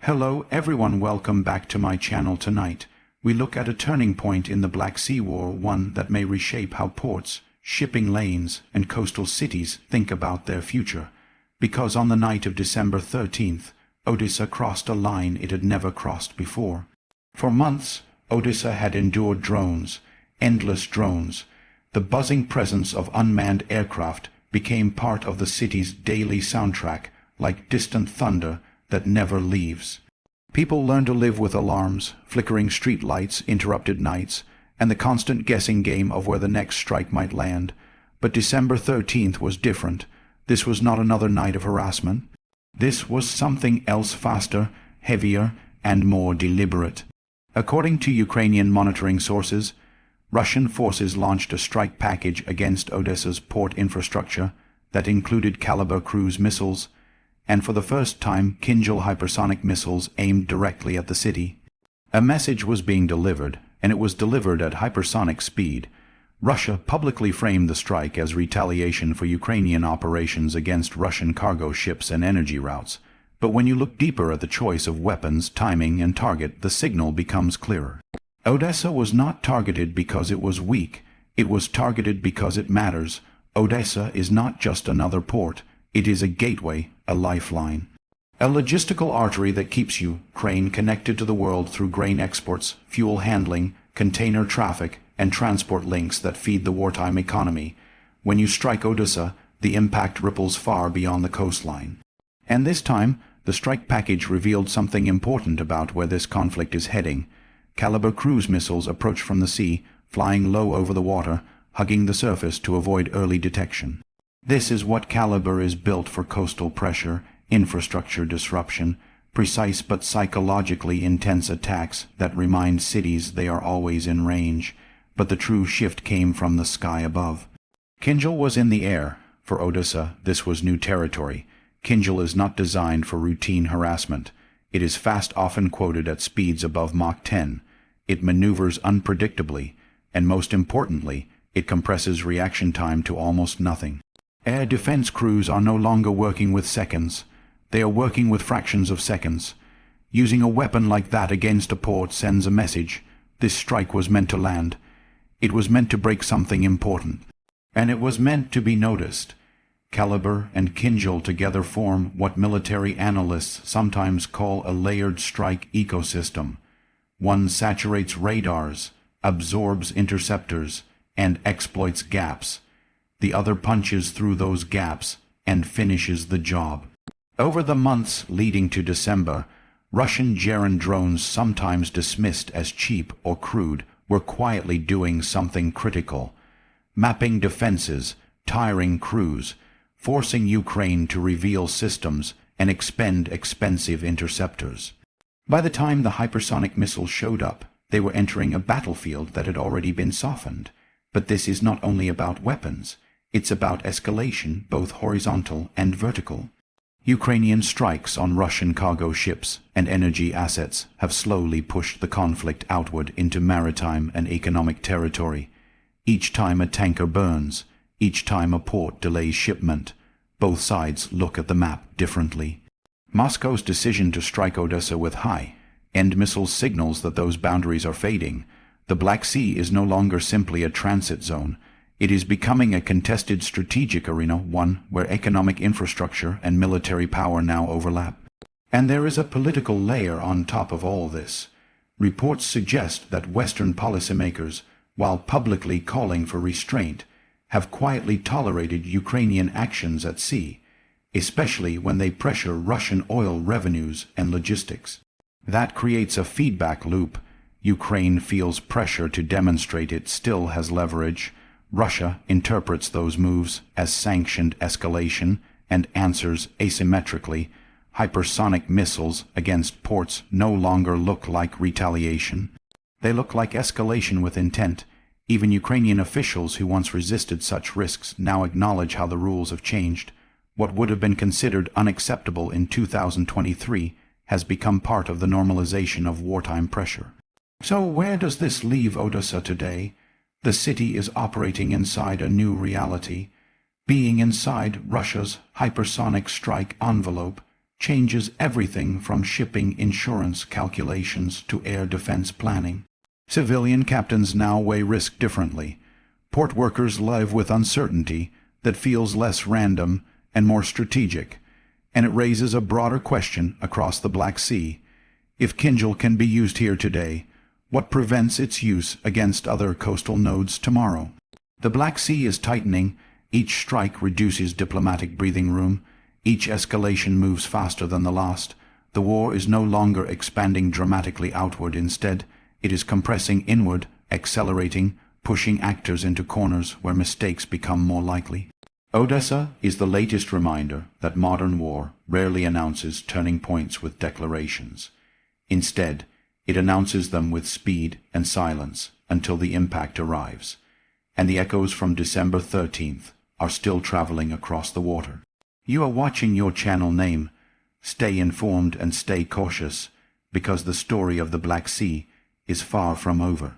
Hello everyone, welcome back to my channel. Tonight we look at a turning point in the Black Sea War, one that may reshape how ports, shipping lanes and coastal cities think about their future. Because on the night of December 13th, Odessa crossed a line it had never crossed before. For months, Odessa had endured drones, endless drones. The buzzing presence of unmanned aircraft became part of the city's daily soundtrack, like distant thunder that never leaves. People learned to live with alarms, flickering street lights, interrupted nights, and the constant guessing game of where the next strike might land. But December 13th was different. This was not another night of harassment. This was something else, faster, heavier, and more deliberate. According to Ukrainian monitoring sources, Russian forces launched a strike package against Odessa's port infrastructure that included Kalibr cruise missiles, and for the first time Kinzhal hypersonic missiles aimed directly at the city. A message was being delivered, and it was delivered at hypersonic speed. Russia publicly framed the strike as retaliation for Ukrainian operations against Russian cargo ships and energy routes. But when you look deeper at the choice of weapons, timing, and target, the signal becomes clearer. Odessa was not targeted because it was weak. It was targeted because it matters. Odessa is not just another port. It is a gateway, a lifeline, a logistical artery that keeps Ukraine connected to the world through grain exports, fuel handling, container traffic, and transport links that feed the wartime economy. When you strike Odessa, the impact ripples far beyond the coastline. And this time, the strike package revealed something important about where this conflict is heading. Kalibr cruise missiles approach from the sea, flying low over the water, hugging the surface to avoid early detection. This is what Kalibr is built for: coastal pressure, infrastructure disruption, precise but psychologically intense attacks that remind cities they are always in range. But the true shift came from the sky above. Kinzhal was in the air. For Odessa, this was new territory. Kinzhal is not designed for routine harassment. It is fast, often quoted at speeds above Mach 10. It maneuvers unpredictably, and most importantly, it compresses reaction time to almost nothing. Air defense crews are no longer working with seconds. They are working with fractions of seconds. Using a weapon like that against a port sends a message. This strike was meant to land. It was meant to break something important. And it was meant to be noticed. Kalibr and Kinzhal together form what military analysts sometimes call a layered strike ecosystem. One saturates radars, absorbs interceptors, and exploits gaps. The other punches through those gaps and finishes the job. Over the months leading to December, Russian Geran drones, sometimes dismissed as cheap or crude, were quietly doing something critical. Mapping defenses, tiring crews, forcing Ukraine to reveal systems and expend expensive interceptors. By the time the hypersonic missiles showed up, they were entering a battlefield that had already been softened. But this is not only about weapons. It's about escalation, both horizontal and vertical. Ukrainian strikes on Russian cargo ships and energy assets have slowly pushed the conflict outward into maritime and economic territory. Each time a tanker burns, each time a port delays shipment, both sides look at the map differently. Moscow's decision to strike Odessa with high-end missiles signals that those boundaries are fading. The Black Sea is no longer simply a transit zone. It is becoming a contested strategic arena, one where economic infrastructure and military power now overlap. And there is a political layer on top of all this. Reports suggest that Western policymakers, while publicly calling for restraint, have quietly tolerated Ukrainian actions at sea, especially when they pressure Russian oil revenues and logistics. That creates a feedback loop. Ukraine feels pressure to demonstrate it still has leverage. Russia interprets those moves as sanctioned escalation and answers asymmetrically. Hypersonic missiles against ports no longer look like retaliation. They look like escalation with intent. Even Ukrainian officials who once resisted such risks now acknowledge how the rules have changed. What would have been considered unacceptable in 2023 has become part of the normalization of wartime pressure. So where does this leave Odessa today? The city is operating inside a new reality. Being inside Russia's hypersonic strike envelope changes everything from shipping insurance calculations to air defense planning. Civilian captains now weigh risk differently. Port workers live with uncertainty that feels less random and more strategic, and it raises a broader question across the Black Sea. If Kinzhal can be used here today, what prevents its use against other coastal nodes tomorrow? The Black Sea is tightening. Each strike reduces diplomatic breathing room. Each escalation moves faster than the last. The war is no longer expanding dramatically outward. Instead, it is compressing inward, accelerating, pushing actors into corners where mistakes become more likely. Odessa is the latest reminder that modern war rarely announces turning points with declarations. Instead, it announces them with speed and silence until the impact arrives, and the echoes from December 13th are still traveling across the water. You are watching your channel name. Stay informed and stay cautious, because the story of the Black Sea is far from over.